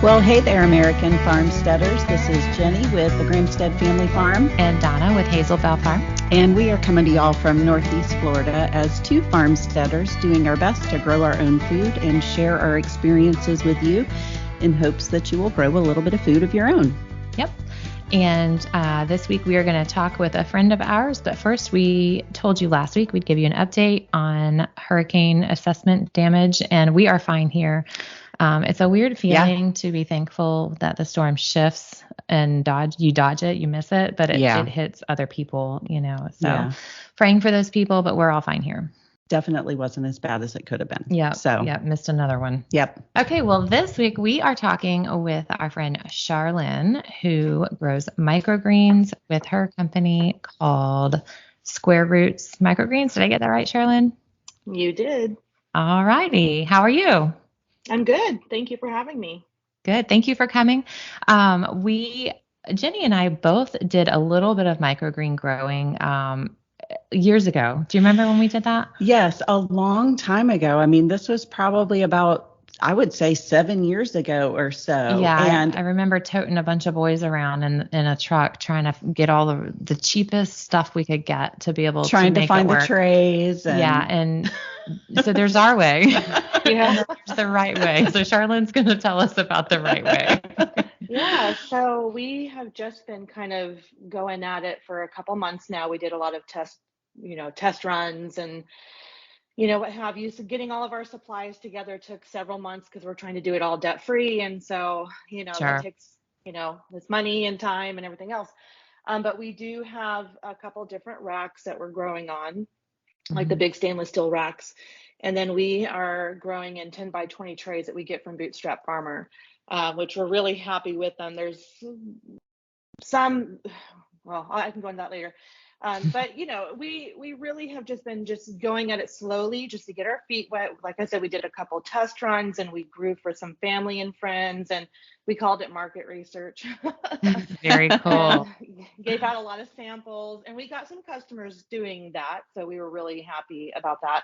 Well, hey there, American Farmsteaders. This is Jenny with the Grimstead Family Farm. And Donna with Hazel Bell Farm. And we are coming to y'all from Northeast Florida as two farmsteaders doing our best to grow our own food and share our experiences with you in hopes that you will grow a little bit of food of your own. Yep. And this week we are going to talk with a friend of ours. But first, we told you last week we'd give you an update on hurricane assessment damage, and we are fine here. It's a weird feeling to be thankful that the storm shifts and you dodge it, you miss it, but it hits other people, So praying for those people, but we're all fine here. Definitely wasn't as bad as it could have been. Missed another one. Yep. Okay, well, this week we are talking with our friend Sharlynn, who grows microgreens with her company called Square Roots Microgreens. Did I get that right, Sharlynn? You did. All righty. How are you? I'm good. Thank you for having me. Good. Thank you for coming. Jenny and I both did a little bit of microgreen growing years ago. Do you remember when we did that? Yes, a long time ago. I mean, this was probably about, I would say, 7 years ago or so. Yeah, and I remember toting a bunch of boys around in a truck trying to get all the cheapest stuff we could get to be able to make it work. Trying to find the trays. And so there's our way. Yeah, there's the right way. So Charlynn's going to tell us about the right way. Yeah, so we have just been kind of going at it for a couple months now. We did a lot of test runs and what have you. So getting all of our supplies together took several months because we're trying to do it all debt free. And so, that takes, this money and time and everything else. But we do have a couple different racks that we're growing on, like the big stainless steel racks. And then we are growing in 10 by 20 trays that we get from Bootstrap Farmer, which we're really happy with them. There's some, well, I can go into that later. But we really have just been going at it slowly just to get our feet wet. Like I said, we did a couple test runs and we grew for some family and friends, and we called it market research. Very cool. Gave out a lot of samples, and we got some customers doing that, so we were really happy about that.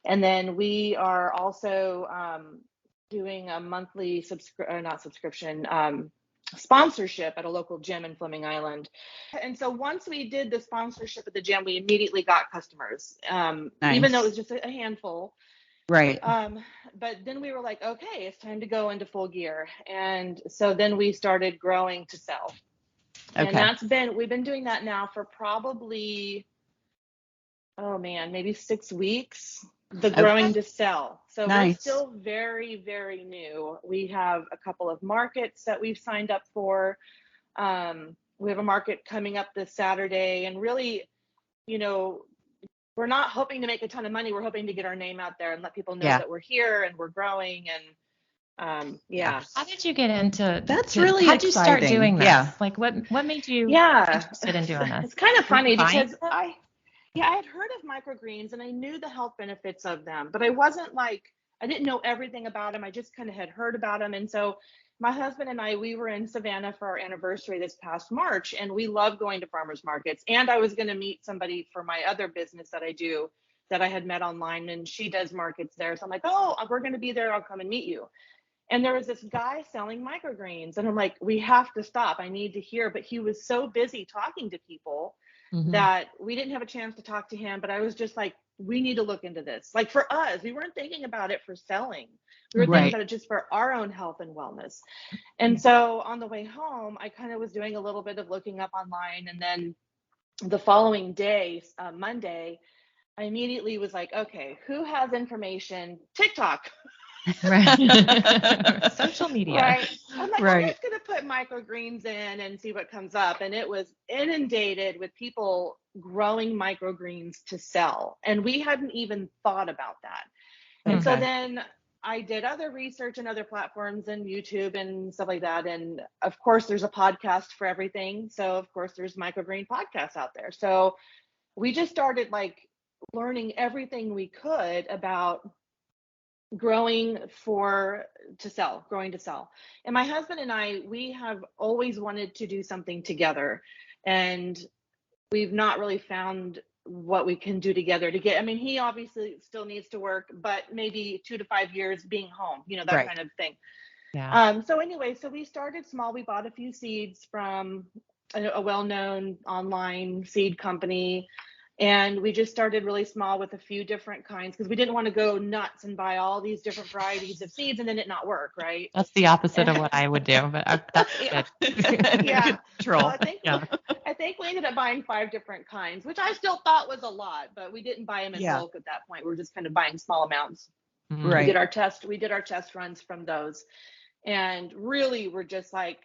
And then we are also doing a monthly sponsorship at a local gym in Fleming Island. And so once we did the sponsorship at the gym, we immediately got customers, even though it was just a handful. Right. But then we were like, okay, it's time to go into full gear. And so then we started growing to sell. Okay. And we've been doing that now for probably, maybe 6 weeks. The growing to sell. So We're still very, very new. We have a couple of markets that we've signed up for. We have a market coming up this Saturday, and really, we're not hoping to make a ton of money. We're hoping to get our name out there and let people know that we're here and we're growing. And How did you get into? That's really How'd you start doing this? Yeah. Like what made you interested in doing this? It's kind of funny because I had heard of microgreens and I knew the health benefits of them, but I didn't know everything about them. I just kind of had heard about them. And so my husband and we were in Savannah for our anniversary this past March, and we love going to farmers markets. And I was going to meet somebody for my other business that I do that I had met online, and she does markets there. So I'm like, we're going to be there. I'll come and meet you. And there was this guy selling microgreens, and I'm like, we have to stop. I need to hear. But he was so busy talking to people that we didn't have a chance to talk to him. But I was just like, we need to look into this. Like for us, we weren't thinking about it for selling. We were thinking about it just for our own health and wellness. And so on the way home, I kind of was doing a little bit of looking up online. And then the following day, Monday, I immediately was like, okay, who has information? TikTok. Right. Social media. Right. I'm like, I'm just going to put microgreens in and see what comes up. And it was inundated with people growing microgreens to sell. And we hadn't even thought about that. And so then I did other research and other platforms and YouTube and stuff like that. And of course, there's a podcast for everything. So of course, there's microgreen podcasts out there. So we just started learning everything we could about growing to sell. And my husband and we have always wanted to do something together, and we've not really found what we can do together to get, he obviously still needs to work, but maybe 2 to 5 years being home, that kind of thing. Yeah. So anyway, so we started small. We bought a few seeds from a well-known online seed company. And we just started really small with a few different kinds because we didn't want to go nuts and buy all these different varieties of seeds and then it not work, right? That's the opposite of what I would do, but that's Yeah. good. Yeah. Good control. Well, I think we ended up buying 5 different kinds, which I still thought was a lot, but we didn't buy them in bulk at that point. We were just kind of buying small amounts. Mhm. Right. We did our test runs from those, and really we're just like,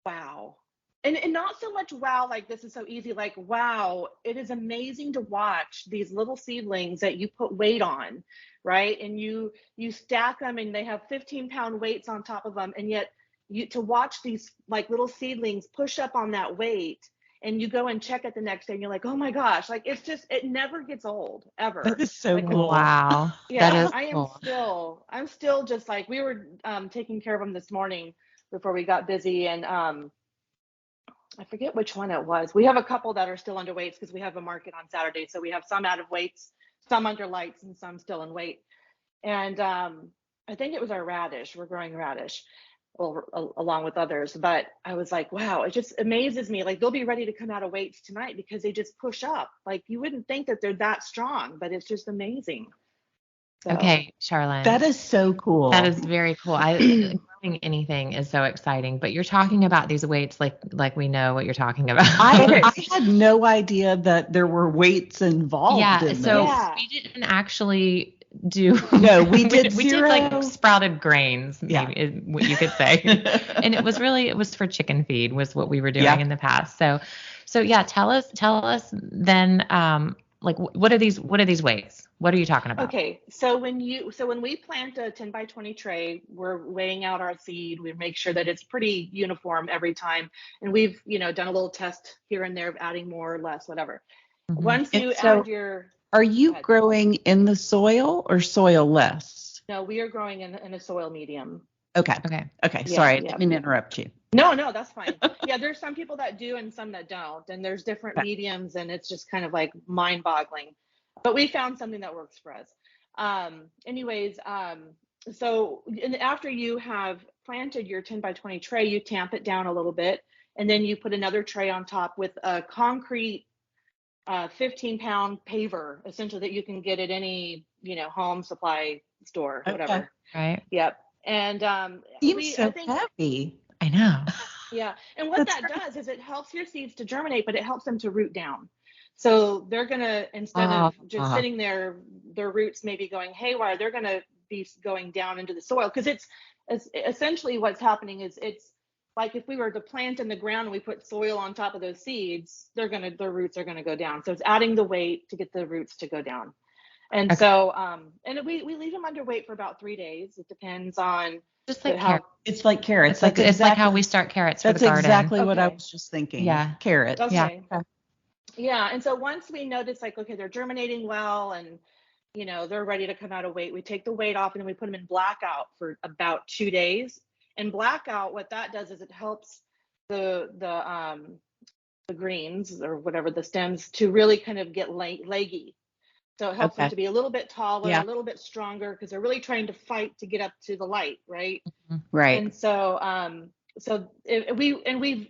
wow. And not so much wow, like this is so easy, like wow, it is amazing to watch these little seedlings that you put weight on, right? And you stack them and they have 15-pound weights on top of them, and yet to watch these like little seedlings push up on that weight, and you go and check it the next day and you're like, oh my gosh, like it never gets old ever. That is so Like, cool. Wow. yeah, That is I'm still just like, we were taking care of them this morning before we got busy, and I forget which one it was. We have a couple that are still under weights because we have a market on Saturday. So we have some out of weights, some under lights, and some still in weight. And I think it was our radish. We're growing radish, well, along with others. But I was like, wow, it just amazes me. Like they'll be ready to come out of weights tonight because they just push up. Like you wouldn't think that they're that strong, but it's just amazing. So. Okay, Sharlynn. That is so cool. That is very cool. Growing anything is so exciting, but you're talking about these weights like we know what you're talking about. I had no idea that there were weights involved in this. So we didn't actually do. No, we did we did like sprouted grains, maybe is what you could say. And it was for chicken feed was what we were doing in the past. So yeah, tell us then, like what are these weights? What are you talking about? Okay, so when we plant a 10 by 20 tray, we're weighing out our seed. We make sure that it's pretty uniform every time, and we've done a little test here and there of adding more or less, whatever. Mm-hmm. Once you add your, are you growing in the soil or soil-less? No, we are growing in a soil medium. Okay. Sorry, I didn't mean to interrupt you. No, that's fine. Yeah, there's some people that do and some that don't, and there's different mediums, and it's just kind of like mind-boggling. But we found something that works for us. So after you have planted your 10 by 20 tray, you tamp it down a little bit, and then you put another tray on top with a concrete 15-pound paver, essentially, that you can get at any home supply store, whatever. Right. Yep. And seems so heavy. I know. Yeah. And what that does is it helps your seeds to germinate, but it helps them to root down. So they're going to, instead of just sitting there, their roots maybe going haywire, they're going to be going down into the soil. Because it's essentially what's happening is it's like if we were to plant in the ground and we put soil on top of those seeds, their roots are going to go down. So it's adding the weight to get the roots to go down. And so, and we leave them under weight for about 3 days. It depends on just like how it's like carrots. It's like how we start carrots for the garden. That's exactly what I was just thinking. Yeah. Carrots. Okay. Yeah. And so once we notice like, okay, they're germinating well and, they're ready to come out of weight, we take the weight off and then we put them in blackout for about 2 days. And blackout, what that does is it helps the greens or whatever, the stems, to really kind of get leggy. So it helps them to be a little bit taller, a little bit stronger, because they're really trying to fight to get up to the light, right? Right. And so, we've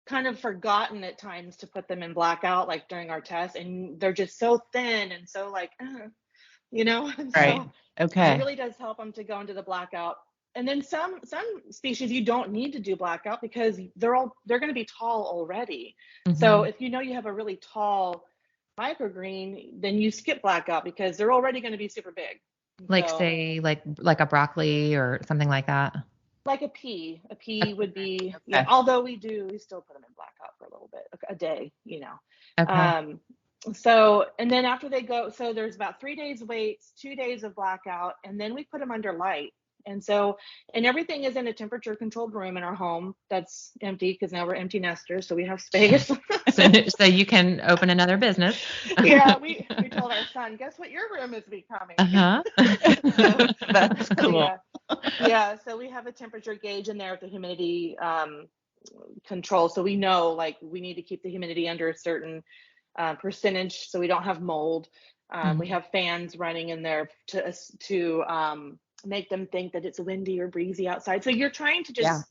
kind of forgotten at times to put them in blackout, like during our tests, and they're just so thin and so like, And right. So okay. it really does help them to go into the blackout. And then some species you don't need to do blackout because they're going to be tall already. Mm-hmm. So if you have a really tall microgreen, then you skip blackout because they're already going to be super big. Like say like a broccoli or something like that. Like a pea would be, although we still put them in blackout for a little bit, a day, Okay. So, and then after they go, so there's about 3 days waits, 2 days of blackout, and then we put them under light. And so, and everything is in a temperature controlled room in our home that's empty because now we're empty nesters, so we have space. so you can open another business. Yeah, we told our son, guess what your room is becoming? That's cool. Yeah, so we have a temperature gauge in there with the humidity control, so we know like we need to keep the humidity under a certain percentage so we don't have mold. We have fans running in there to make them think that it's windy or breezy outside. So you're trying to just,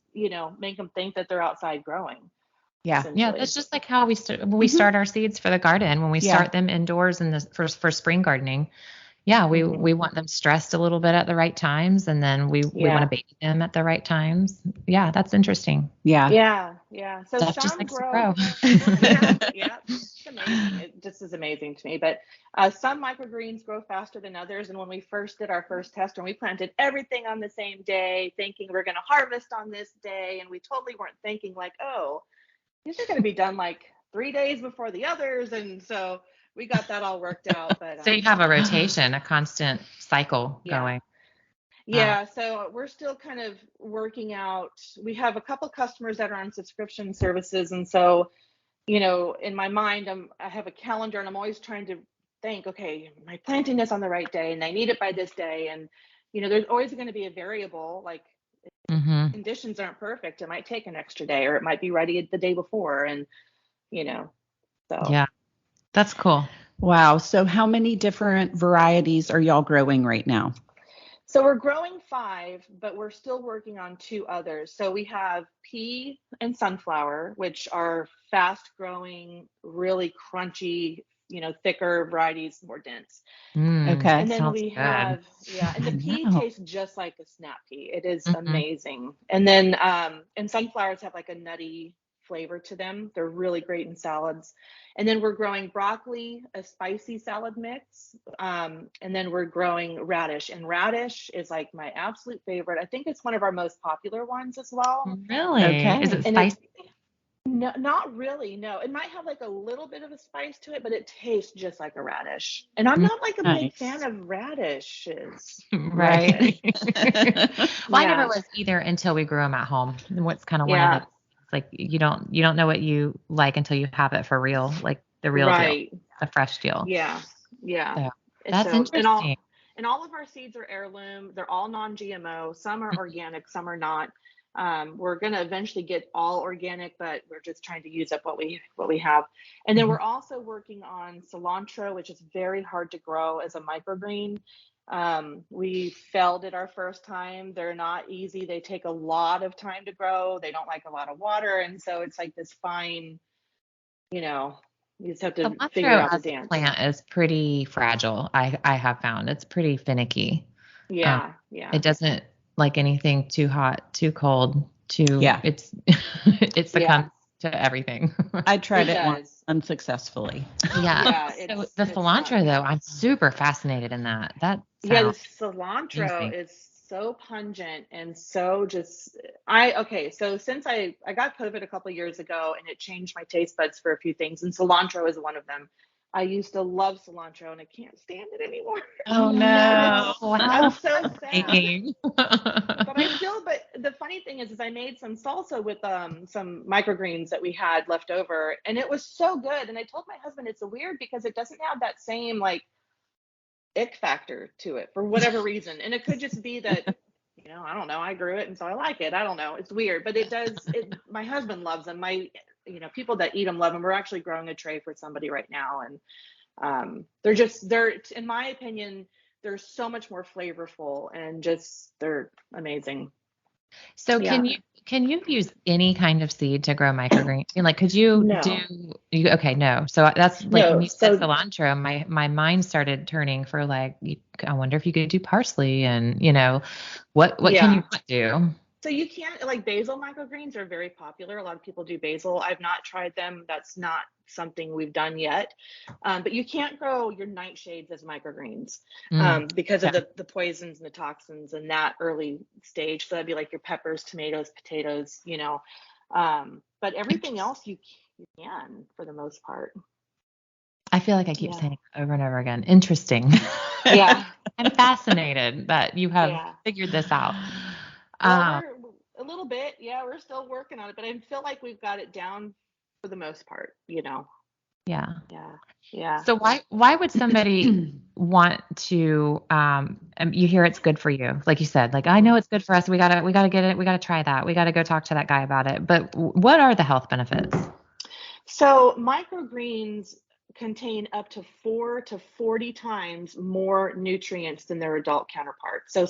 make them think that they're outside growing. Yeah. Yeah, that's just like how we start our seeds for the garden when we start them indoors in the for spring gardening. Yeah, we want them stressed a little bit at the right times, and then we want to baby them at the right times. Yeah, that's interesting. Yeah. So Stuff some just likes grow. to grow. Yeah, it's amazing. It just is amazing to me. But some microgreens grow faster than others. And when we first did our first test, and we planted everything on the same day, thinking we're going to harvest on this day, and we totally weren't thinking like, oh, these are going to be done like 3 days before the others, and so we got that all worked out. But So you have a rotation, a constant cycle going. Yeah, so we're still kind of working out. We have a couple customers that are on subscription services, and so, in my mind, I have a calendar, and I'm always trying to think, okay, am I planting this on the right day, and I need it by this day, and there's always going to be a variable, like if conditions aren't perfect, it might take an extra day, or it might be ready the day before, and so yeah, that's cool. Wow. So how many different varieties are y'all growing right now? So we're growing 5, but we're still working on 2 others. So we have pea and sunflower, which are fast growing, really crunchy, thicker varieties, more dense. Okay. And then we have, and the pea tastes just like a snap pea. It is amazing. And then, and sunflowers have like a nutty flavor to them. They're really great in salads. And then we're growing broccoli, a spicy salad mix. And then we're growing radish, and radish is like my absolute favorite. I think it's one of our most popular ones as well. Really? Okay. Is it spicy? No, not really. No, it might have like a little bit of a spice to it, but it tastes just like a radish. And I'm not like a big fan of radishes. Right. Well, I never was either until we grew them at home. What's kind of one of the, it's like you don't know what you like until you have it for real, like the real deal, the fresh deal. Yeah. So, that's interesting. And all of our seeds are heirloom. They're all non-GMO. Some are organic, some are not. We're going to eventually get all organic, but we're just trying to use up what we have. And then we're also working on cilantro, which is very hard to grow as a microgreen. We failed it our first time. They're not easy. They take a lot of time to grow. They don't like a lot of water. And so it's like this fine, you just have to figure out the dance. Plant is pretty fragile. I have found it's pretty finicky. Yeah. It doesn't like anything too hot, too cold, it's succumbs to everything. I tried it once unsuccessfully. So the cilantro though, I'm super fascinated in that. The cilantro is so pungent and so just so since I got COVID a couple of years ago, and it changed my taste buds for a few things, and cilantro is one of them. I used to love cilantro, and I can't stand it anymore. Oh no! I'm so sad. But the funny thing is I made some salsa with some microgreens that we had left over, and it was so good. And I told my husband it's weird because it doesn't have that same like ick factor to it for whatever reason, and it could just be that I don't know, I grew it and so I like it. I don't know, it's weird, but it does. My husband loves them. People that eat them love them. We're actually growing a tray for somebody right now, and they're in my opinion, they're so much more flavorful and just they're amazing. So can you use any kind of seed to grow microgreens? Like, could you do? Okay, no. So that's like when you said cilantro, my mind started turning for like, I wonder if you could do parsley, and what can you do? So you can't, like, basil microgreens are very popular. A lot of people do basil. I've not tried them. That's not something we've done yet. But you can't grow your nightshades as microgreens because of the poisons and the toxins in that early stage. So that'd be like your peppers, tomatoes, potatoes, but everything else you can for the most part. I feel like I keep saying it over and over again. Interesting. Yeah. I'm fascinated that you have figured this out. Well, we're a little bit. Yeah, we're still working on it, but I feel like we've got it down for the most part, Yeah. Yeah. So why would somebody want to, you hear it's good for you, like you said, like, I know it's good for us. We gotta get it. We gotta try that. We gotta go talk to that guy about it. But what are the health benefits? So microgreens contain up to 4 to 40 times more nutrients than their adult counterparts. So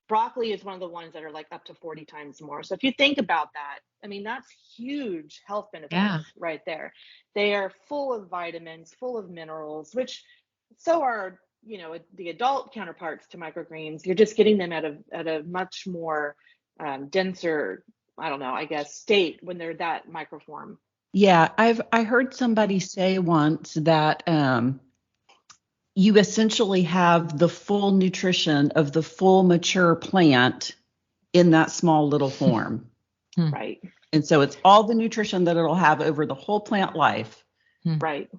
broccoli is one of the ones that are like up to 40 times more. So if you think about that, I mean, that's huge health benefits right there. They are full of vitamins, full of minerals, which so are, the adult counterparts to microgreens. You're just getting them at a much more denser, I don't know, I guess, state when they're that microform. Yeah, I heard somebody say once that you essentially have the full nutrition of the full mature plant in that small little form. Right. And so it's all the nutrition that it'll have over the whole plant life. Right.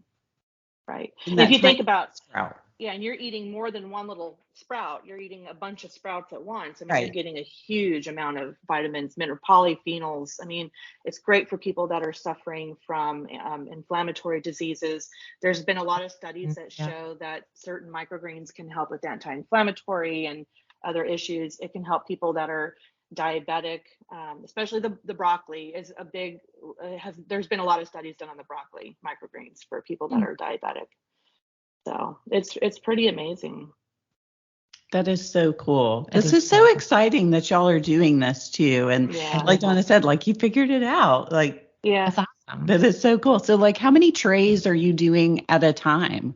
And if you think about sprout. Yeah, and you're eating more than one little sprout. You're eating a bunch of sprouts at once. I mean, Right. You're getting a huge amount of vitamins, mineral, polyphenols. I mean, it's great for people that are suffering from inflammatory diseases. There's been a lot of studies that show that certain microgreens can help with anti-inflammatory and other issues. It can help people that are diabetic, especially the broccoli is a big, there's been a lot of studies done on the broccoli microgreens for people that are diabetic. So it's pretty amazing. That is so cool. This is so exciting that y'all are doing this too. And like Donna said, like you figured it out. Like, that's awesome. That is so cool. So like how many trays are you doing at a time?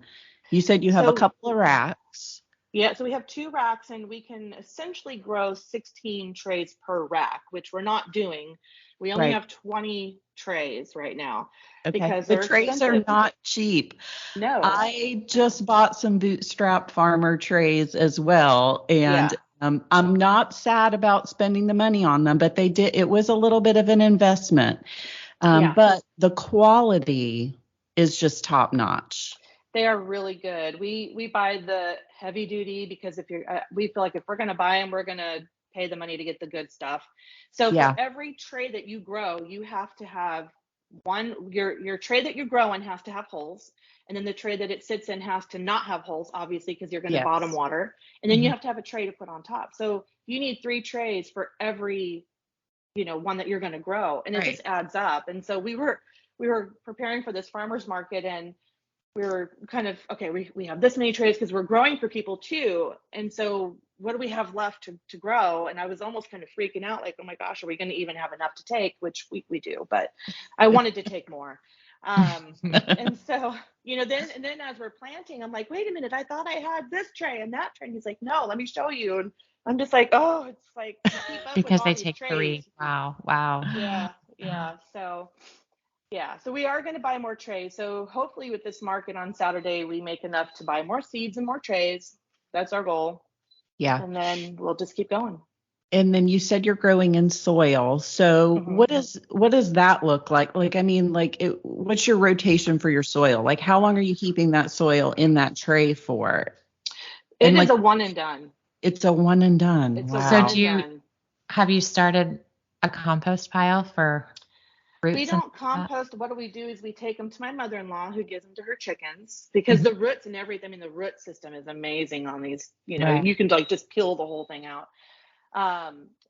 You said you have a couple of racks. Yeah, so we have 2 racks and we can essentially grow 16 trays per rack, which we're not doing. We only have 20 trays right now. Okay. Because the trays expensive. Are not cheap. No. I just bought some Bootstrap Farmer trays as well. And I'm not sad about spending the money on them, but it was a little bit of an investment. But the quality is just top notch. They are really good. We buy the heavy duty because we feel like if we're going to buy them, we're going to pay the money to get the good stuff. So for every tray that you grow, you have to have your tray that you're growing has to have holes. And then the tray that it sits in has to not have holes, obviously, because you're going to bottom water. And then you have to have a tray to put on top. So you need 3 trays for every, one that you're going to grow. And it just adds up. And so we were preparing for this farmer's market and we were kind of, okay, we have this many trays because we're growing for people too. And so what do we have left to grow? And I was almost kind of freaking out, like, oh my gosh, are we going to even have enough to take? Which we do, but I wanted to take more. And so, then as we're planting, I'm like, wait a minute, I thought I had this tray and that tray. And he's like, no, let me show you. And I'm just like, oh, it's like keep up because with they all take these 3. Wow. Yeah. So we are going to buy more trays. So hopefully with this market on Saturday, we make enough to buy more seeds and more trays. That's our goal. Yeah. And then we'll just keep going. And then you said you're growing in soil. So what does that look like? Like, I mean, what's your rotation for your soil? Like, how long are you keeping that soil in that tray for? It is a one and done. It's a one and done. Wow. So have you started a compost pile for roots? We don't compost. What we do is we take them to my mother-in-law who gives them to her chickens because the roots and everything, I mean, the root system is amazing on these, you can just peel the whole thing out.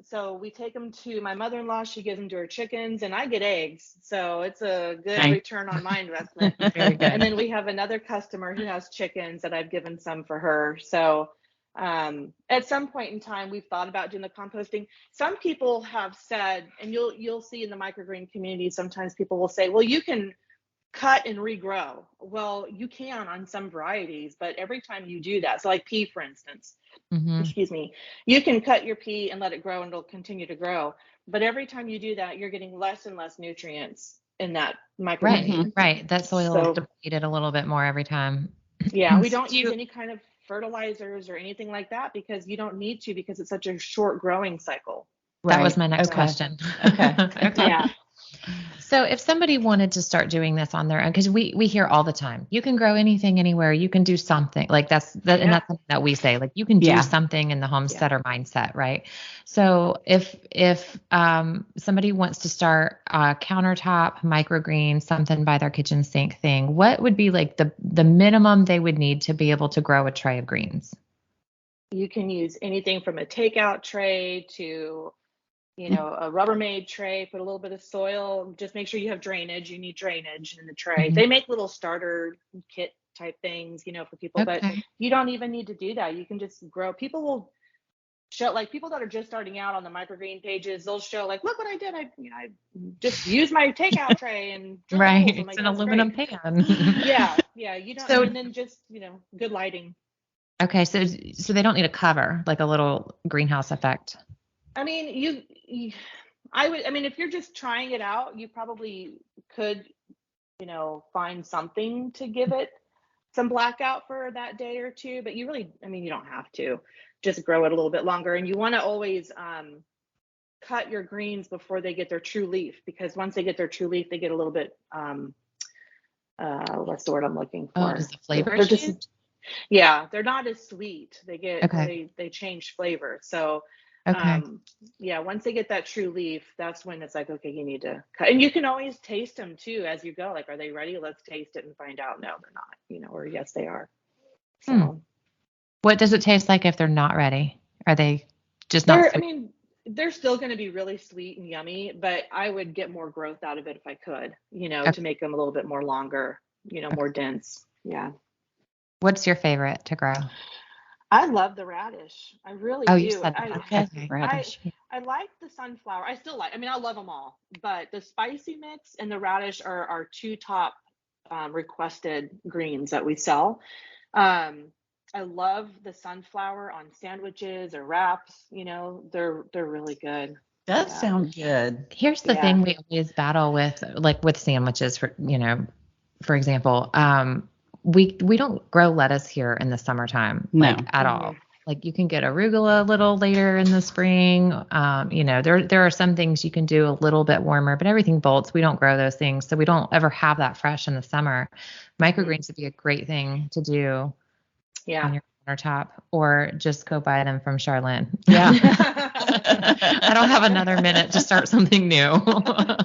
So we take them to my mother-in-law, she gives them to her chickens and I get eggs. So it's a good return on my investment. Very good. And then we have another customer who has chickens that I've given some for her. So at some point in time, we've thought about doing the composting. Some people have said, and you'll see in the microgreen community, sometimes people will say, well, you can cut and regrow. Well, you can on some varieties, but every time you do that, so like pea, for instance, excuse me, you can cut your pea and let it grow and it'll continue to grow. But every time you do that, you're getting less and less nutrients in that microgreen. Right. That soil is depleted a little bit more every time. Yeah, we don't use any kind of fertilizers or anything like that because you don't need to because it's such a short growing cycle. That was my next question. Okay. Yeah. So if somebody wanted to start doing this on their own, because we hear all the time, you can grow anything anywhere, you can do something like and that's something that we say, like you can do something in the homesteader mindset, right? So if somebody wants to start a countertop microgreen, something by their kitchen sink thing, what would be like the minimum they would need to be able to grow a tray of greens? You can use anything from a takeout tray to a Rubbermaid tray, put a little bit of soil, just make sure you have drainage. You need drainage in the tray. Mhm. They make little starter kit type things, for people, but Okay. you don't even need to do that. You can just grow. People will show, like people that are just starting out on the microgreen pages, they'll show like, look what I did. I just used my takeout tray and drilled holes. Right. I'm like, It's an that's aluminum great. pan. Yeah. You don't, So, and then just, good lighting. okay. So they don't need a cover, like a little greenhouse effect. I mean, if you're just trying it out, you probably could, find something to give it some blackout for that day or two, but you really, you don't have to. Just grow it a little bit longer. And you want to always cut your greens before they get their true leaf, because once they get their true leaf, they get a little bit, what's the word I'm looking for? Oh, does the flavor They're change? just, yeah, they're not as sweet. They get, Okay. they change flavor. So Okay. once they get that true leaf, that's when it's like, okay, you need to cut. And you can always taste them too as you go. Like, are they ready? Let's taste it and find out. No, they're not, or yes, they are. So What does it taste like if they're not ready? Are they just not sweet? they're still going to be really sweet and yummy, but I would get more growth out of it if I could, Okay. to make them a little bit more longer, more dense. Yeah. What's your favorite to grow? I love the radish. I really Oh, do. you said that. Okay. Radish. I like the sunflower. I still like, I love them all, but the spicy mix and the radish are our two top requested greens that we sell. I love the sunflower on sandwiches or wraps. They're really good. Does Yeah. sound good. Here's the Yeah. thing we always battle with, like with sandwiches, for example, we don't grow lettuce here in the summertime, like No. at all. Like you can get arugula a little later in the spring. There are some things you can do a little bit warmer, but everything bolts. We don't grow those things, so we don't ever have that fresh in the summer. Microgreens would be a great thing to do on your countertop, or just go buy them from Sharlynn. Yeah. I don't have another minute to start something new.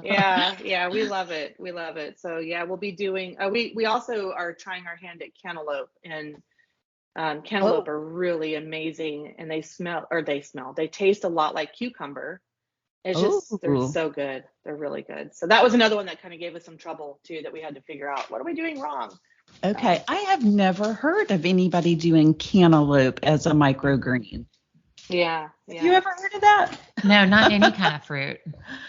Yeah, we love it. We love it. So yeah, we'll be doing. We also are trying our hand at cantaloupe, and cantaloupe are really amazing, and they taste a lot like cucumber. It's just, they're so good. They're really good. So that was another one that kind of gave us some trouble too, that we had to figure out, what are we doing wrong? Okay. I have never heard of anybody doing cantaloupe as a microgreen. Yeah. Have you ever heard of that? No, not any kind of fruit.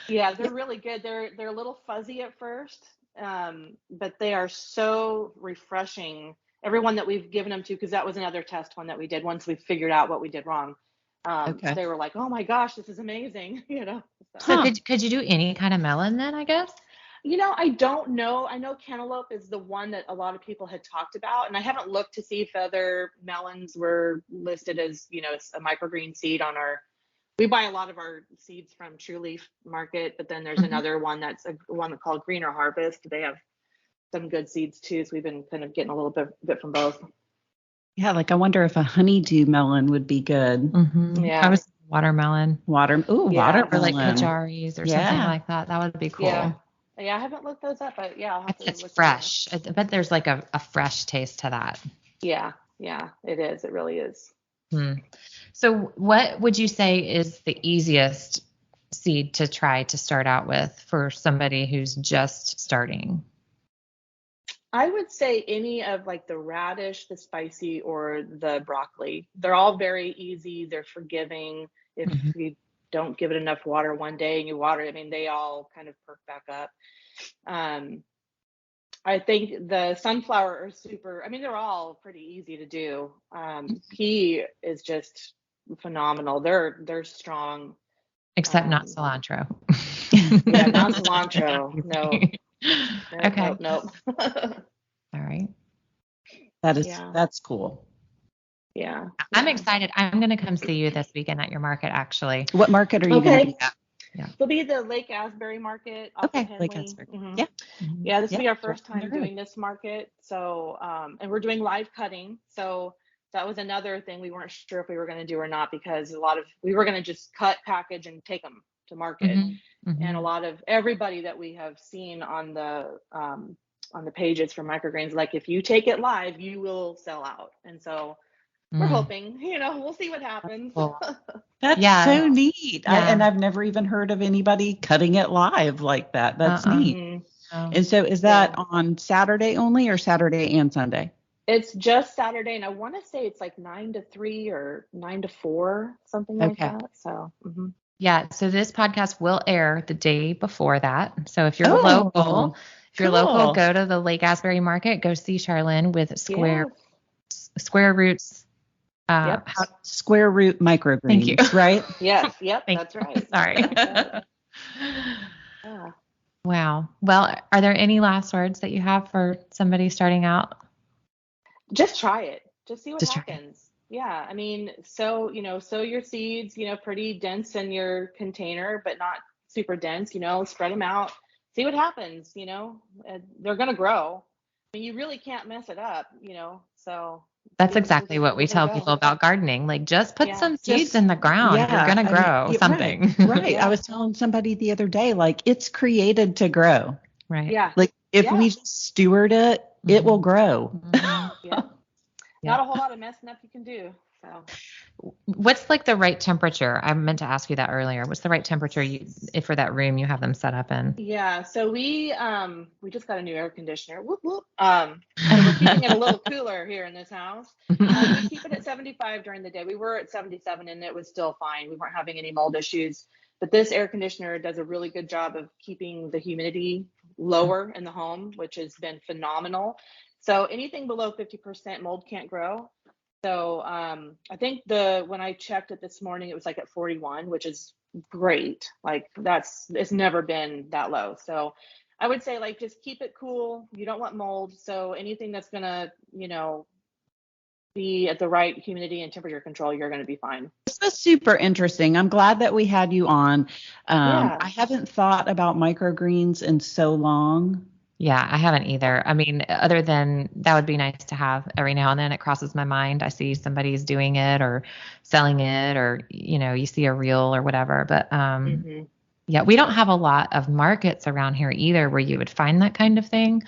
Yeah, they're really good. They're a little fuzzy at first, but they are so refreshing. Everyone that we've given them to, because that was another test one that we did once we figured out what we did wrong. They were like, oh my gosh, this is amazing. So could you do any kind of melon then, I guess? I don't know. I know cantaloupe is the one that a lot of people had talked about, and I haven't looked to see if other melons were listed as, a microgreen seed on our. We buy a lot of our seeds from True Leaf Market, but then there's another one that's one called Greener Harvest. They have some good seeds too, so we've been kind of getting a little bit from both. Yeah, like I wonder if a honeydew melon would be good. Mm-hmm. Yeah, I was watermelon. Watermelon. Or like pajaris or something like that. That would be cool. Yeah, I haven't looked those up, but yeah, I'll have to it's look fresh. I bet there's like a fresh taste to that. Yeah, it is. It really is. So what would you say is the easiest seed to try to start out with for somebody who's just starting? I would say any of like the radish, the spicy, or the broccoli. They're all very easy. They're forgiving. If you don't give it enough water one day and you water it, they all kind of perk back up. I think the sunflower are super. They're all pretty easy to do. Pea is just phenomenal. They're strong. Except not cilantro. Yeah, not cilantro. No. Okay. Nope. All right. That's cool. Yeah. I'm excited. I'm going to come see you this weekend at your market, actually. What market are you going to be at? Yeah. It'll be the Lake Asbury market. Lake Asbury. Yeah. Yeah, this will be our first time doing this market. So, and we're doing live cutting. So that was another thing we weren't sure if we were going to do or not, because we were going to just cut, package, and take them to market. And a lot of everybody that we have seen on the pages for microgreens, like, if you take it live, you will sell out. And so we're hoping, we'll see what happens. Cool. That's so neat. Yeah. And I've never even heard of anybody cutting it live like that. That's neat. Mm-hmm. And so is that on Saturday only or Saturday and Sunday? It's just Saturday, and I want to say it's like 9 to 3 or 9 to 4, something like that. So, yeah. So this podcast will air the day before that. So if you're local, go to the Lake Asbury Market, go see Sharlynn with Square Roots. Square Root Microgreens. Thank you. Right? Yes. Yep. That's right. Sorry. Yeah. Wow. Well, are there any last words that you have for somebody starting out? Just try it. Just see what happens. Yeah. I mean, sow your seeds, pretty dense in your container, but not super dense, spread them out, see what happens, they're going to grow. I mean, you really can't mess it up, so. That's exactly what we tell people about gardening. Like, just put some seeds in the ground. You're going to grow something. Right. I was telling somebody the other day, like, it's created to grow. Right. Yeah. Like, if we just steward it, it will grow. Yeah. Not a whole lot of messing up you can do. So. What's like the right temperature? I meant to ask you that earlier. What's the right temperature if for that room you have them set up in? Yeah. So we just got a new air conditioner. Whoop, whoop. So we're keeping it a little cooler here in this house. We keep it at 75 during the day. We were at 77 and it was still fine. We weren't having any mold issues. But this air conditioner does a really good job of keeping the humidity lower in the home, which has been phenomenal. So anything below 50% mold can't grow. So I think when I checked it this morning, it was like at 41, which is great. Like it's never been that low. So I would say like just keep it cool. You don't want mold. So anything that's gonna, be at the right humidity and temperature control, you're going to be fine. This was super interesting. I'm glad that we had you on. I haven't thought about microgreens in so long. Yeah, I haven't either. I mean, other than that would be nice to have every now and then. It crosses my mind. I see somebody's doing it or selling it, or, you see a reel or whatever. But yeah, we don't have a lot of markets around here either where you would find that kind of thing.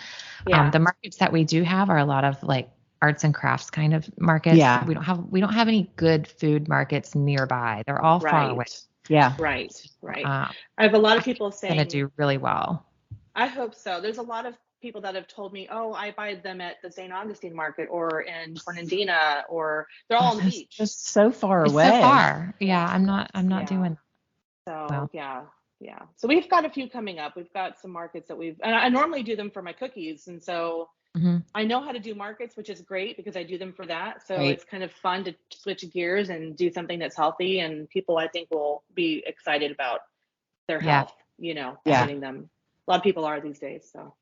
Yeah. The markets that we do have are a lot of like arts and crafts kind of markets. Yeah. We don't have any good food markets nearby. They're all far away. Yeah. Right. I have a lot of people saying going to do really well. I hope so. There's a lot of people that have told me, oh, I buy them at the St. Augustine market or in Fernandina, or they're all on the beach. Just so far away. So far. Yeah. I'm not doing that. So yeah. So we've got a few coming up. We've got some markets that and I normally do them for my cookies. And so I know how to do markets, which is great because I do them for that. So it's kind of fun to switch gears and do something that's healthy, and people I think will be excited about their health, getting them. A lot of people are these days. So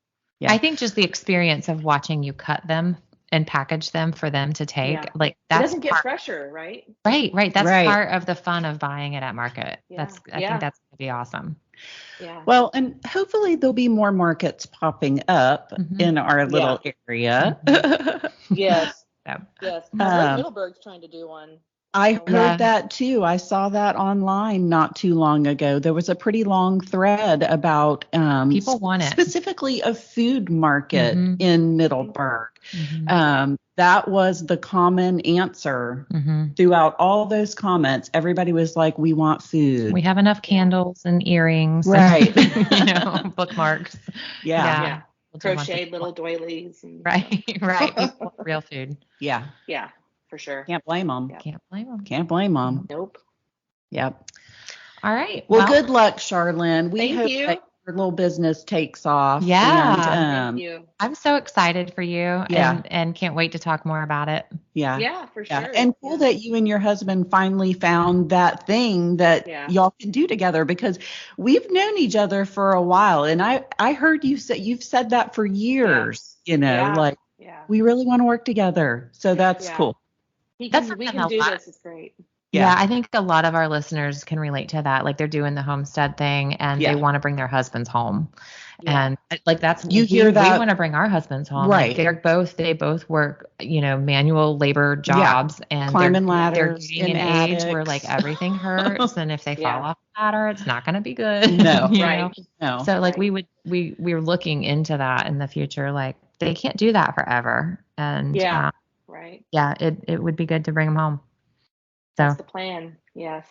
I think just the experience of watching you cut them and package them for them to take, like that doesn't get fresher, right? Right. That's part of the fun of buying it at market. I think that's going to be awesome. Yeah. Well, and hopefully there'll be more markets popping up in our little area. Yes. Yes. Middleburg's trying to do one. I heard that too. I saw that online not too long ago. There was a pretty long thread about people want it. Specifically a food market in Middleburg. That was the common answer throughout all those comments. Everybody was like, we want food. We have enough candles and earrings. Right. And, bookmarks. Yeah. Crocheted little doilies. Right. People want real food. Yeah. For sure. Can't blame them. Yep. Can't blame them. Nope. Yep. All right. Well, good luck, Sharlynn. We hope that your little business takes off. Yeah. Thank you. I'm so excited for you and can't wait to talk more about it. Yeah. Yeah, for sure. And cool that you and your husband finally found that thing that y'all can do together, because we've known each other for a while. And I heard you've said that for years, we really want to work together. So that's cool. We can do this. It's great. Yeah, I think a lot of our listeners can relate to that. Like they're doing the homestead thing and they want to bring their husbands home. Yeah. And like that's we want to bring our husbands home. Right. Like they both work, manual labor jobs and climbing ladders. They're getting an age where like everything hurts, and if they fall off the ladder, it's not going to be good. No, No. So like we're looking into that in the future. Like they can't do that forever. And right. Yeah, it would be good to bring them home. So That's the plan. Yes.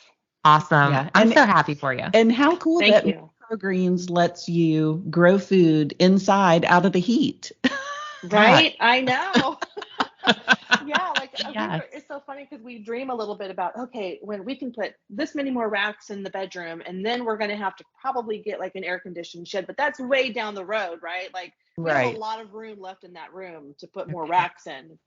awesome. Yeah. I'm so happy for you. And how cool Thank that you. microgreens lets you grow food inside out of the heat. Right? I know. Yeah, like Yes. it's so funny because we dream a little bit about, okay, when we can put this many more racks in the bedroom, and then we're going to have to probably get like an air conditioned shed, but that's way down the road, right? Like we have a lot of room left in that room to put more racks in.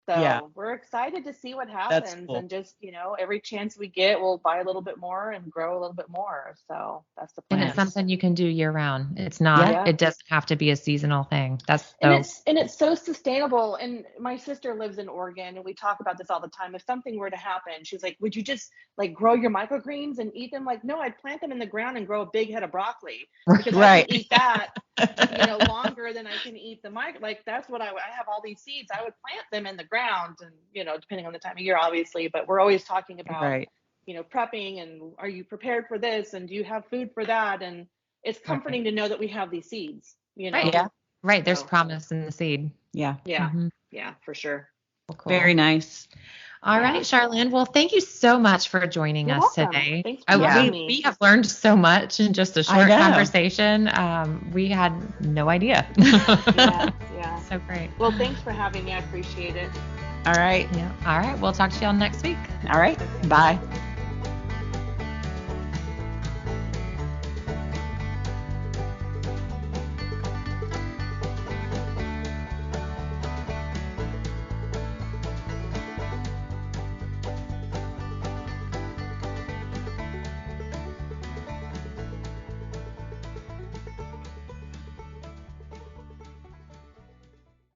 So we're excited to see what happens, cool. and just, every chance we get, we'll buy a little bit more and grow a little bit more. So that's the plan. And it's something you can do year round. It's not, it doesn't have to be a seasonal thing. And it's so sustainable. And my sister lives in Oregon, and we talk about this all the time. If something were to happen, she's like, would you just like grow your microgreens and eat them? Like, no, I'd plant them in the ground and grow a big head of broccoli, because I can eat that, longer than I can eat the like that's what I have all these seeds. I would plant them in the ground, and depending on the time of year, obviously, but we're always talking about prepping, and are you prepared for this, and do you have food for that? And it's comforting to know that we have these seeds, Right. Yeah. Right. There's promise in the seed. Yeah. Yeah. Mm-hmm. Yeah, for sure. Well, cool. Very nice. All right, Sharlynn. Well, thank you so much for joining us today. Thanks for having me. We have learned so much in just a short conversation. We had no idea. Yeah. So great. Well, thanks for having me. I appreciate it. All right. Yeah. All right. We'll talk to y'all next week. All right. Bye.